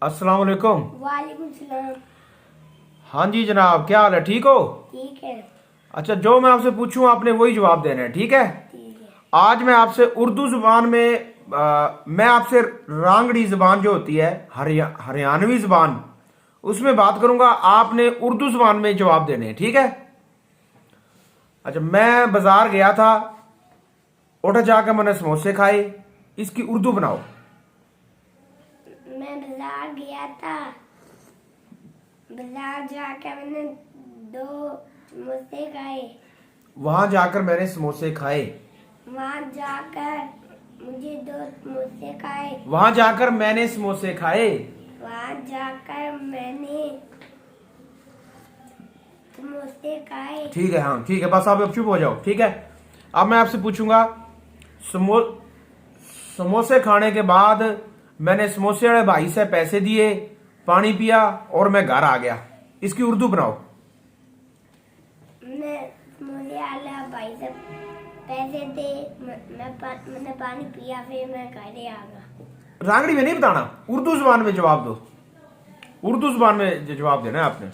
अस्सलाम वालेकुम। वालेकुम सलाम। हाँ जी जनाब, क्या हाल है? ठीक हो? ठीक है। अच्छा, जो मैं आपसे पूछूं आपने वही जवाब देना है, ठीक है? ठीक है। आज मैं आपसे उर्दू जुबान में मैं आपसे रांगड़ी जुबान जो होती है, हरियाणवी जुबान, उसमें बात करूंगा। आपने उर्दू जुबान में जवाब देने हैं, ठीक है? अच्छा, मैं बाजार गया था, उठा जाकर मैंने समोसे खाए, इसकी उर्दू बनाओ। मैं बाजार गया था, बाजार जाकर मैंने 2 समोसे खाए। वहां जाकर मैंने समोसे खाए। वहां जाकर मुझे 2 समोसे खाए। वहां जाकर मैंने समोसे खाए। वहां जाकर मैंने समोसे खाए। ठीक है, हाँ ठीक है, बस आप अब चुप हो जाओ, ठीक है? अब मैं आपसे पूछूंगा, समो समोसे खाने के बाद मैंने समोसे वाले भाई से पैसे दिए, पानी पिया और मैं घर आ गया। इसकी उर्दू बनाओ। मैंने समोसे वाला भाई से पैसे दे, मैंने पानी पिया, फिर मैं घर आ गया। रांगड़ी में नहीं बताना, उर्दू जुबान में जवाब दो। उर्दू जुबान में जवाब देना है आपने।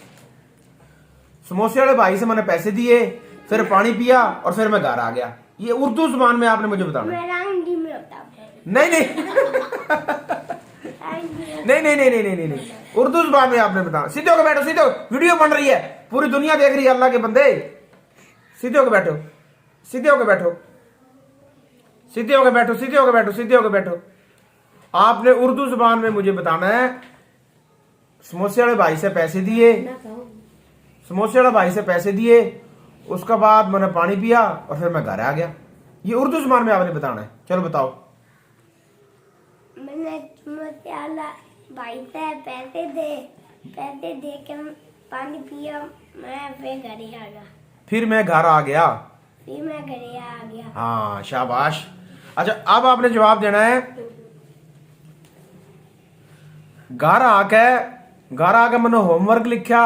समोसे वाले भाई से मैंने पैसे दिए, फिर पानी पिया और फिर मैं घर आ गया। ये उर्दू जुबान में आपने मुझे बताना। मैं रांगड़ी में होता हूँ। नहीं नहीं नहीं नहीं नहीं नहीं नहीं नहीं, उर्दू जुबान में आपने बताना। सीधे होकर बैठो, सीधे वीडियो बन रही है, पूरी दुनिया देख रही है, अल्लाह के बंदे। सीधे होकर बैठो, सीधे होकर बैठो, सीधे होकर बैठो, सीधे होकर बैठो, सीधे होकर बैठो। आपने उर्दू जुबान में मुझे बताना है, समोसे वाले भाई से पैसे दिए, समोसे वाले भाई से पैसे दिए, उसके बाद मैंने पानी पिया और फिर मैं घर आ गया। ये उर्दू जुबान में आपने बताना है। चलो बताओ। मैंने समोसे वाला भाई से पैसे दे के पानी पिया, मैं फिर घर आ गया। फिर मैं घर आ गया। फिर मैं घर आ गया। हाँ शाबाश। अच्छा, अब आपने जवाब देना है, घर आके मैंने होमवर्क लिखा,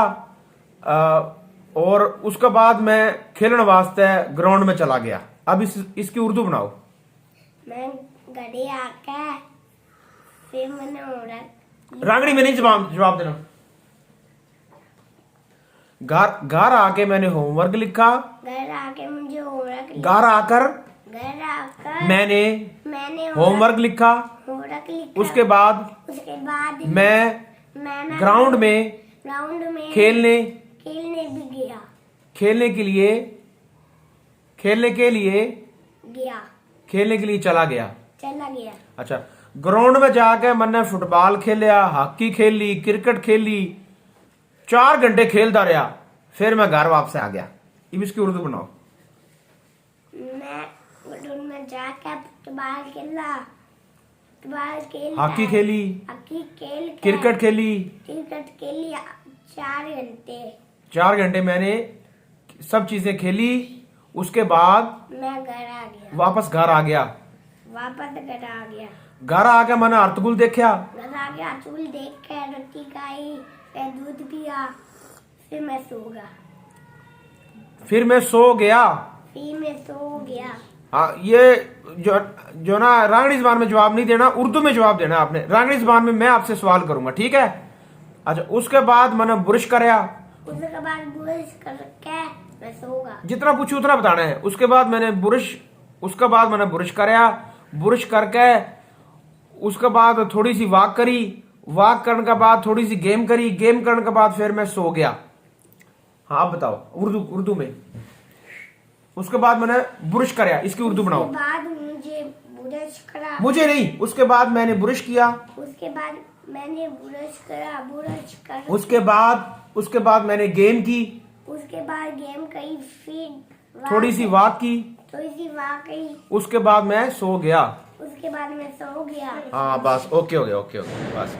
और उसके बाद मैं खेलने वास्ते ग्राउंड में चला गया। अब इसकी उर्दू बनाओ। मैं घर आकर फिर मैंने रांगड़ी में नहीं जवाब देना। घर आके मैंने होमवर्क लिखा। घर आके मुझे घर आकर मैंने होमवर्क लिखा। उसके बाद मैं ग्राउंड में खेलने भी गया। खेलने के लिए चला गया। अच्छा, ग्राउंड में जाकर मैंने फुटबॉल खेलिया, हॉकी खेली, क्रिकेट खेली, 4 घंटे खेलता रहा, फिर मैं घर वापस आ गया। अब इसकी उर्दू बनाओ। मैं ग्राउंड में जाकर फुटबॉल खेला, हॉकी खेली, क्रिकेट खेली, 4 घंटे मैंने सब चीजें खेली। उसके बाद मैं घर आ गया। वापस घर आ गया। घर आके मैंने अर्तुगरुल देखा। अर्तुगरुल देख के रोटी खाई, फिर दूध पिया, फिर मैं सो गया। हाँ, ये जो ना रांगड़ी जुबान में जवाब नहीं देना, उर्दू में जवाब देना आपने। रांगड़ी जुबान में मैं आपसे सवाल करूंगा, ठीक है? अच्छा, उसके बाद मैंने बुरश करया। उसके बाद बुरश करके मैं सोगा। जितना पूछू उतना बताना है। उसके बाद मैंने बुरश करया, बुरश करके उसके बाद थोड़ी सी वॉक करी, वॉक करने के बाद थोड़ी सी गेम करी, गेम करने के बाद फिर मैं सो गया। हाँ, आप बताओ उर्दू में। उसके बाद मैंने बुरश करया, इसकी उर्दू बनाओ। उसके बाद मुझे बुरश करा। मुझे नहीं, उसके बाद मैंने बुरश किया। उसके बाद मैंने बुरश करा। उसके बाद मैंने गेम की। उसके बाद गेम करी, फिर थोड़ी सी वॉक की। उसके बाद मैं सो गया। उसके बाद मैं सो गया। हाँ बस, ओके हो गया, ओके बस।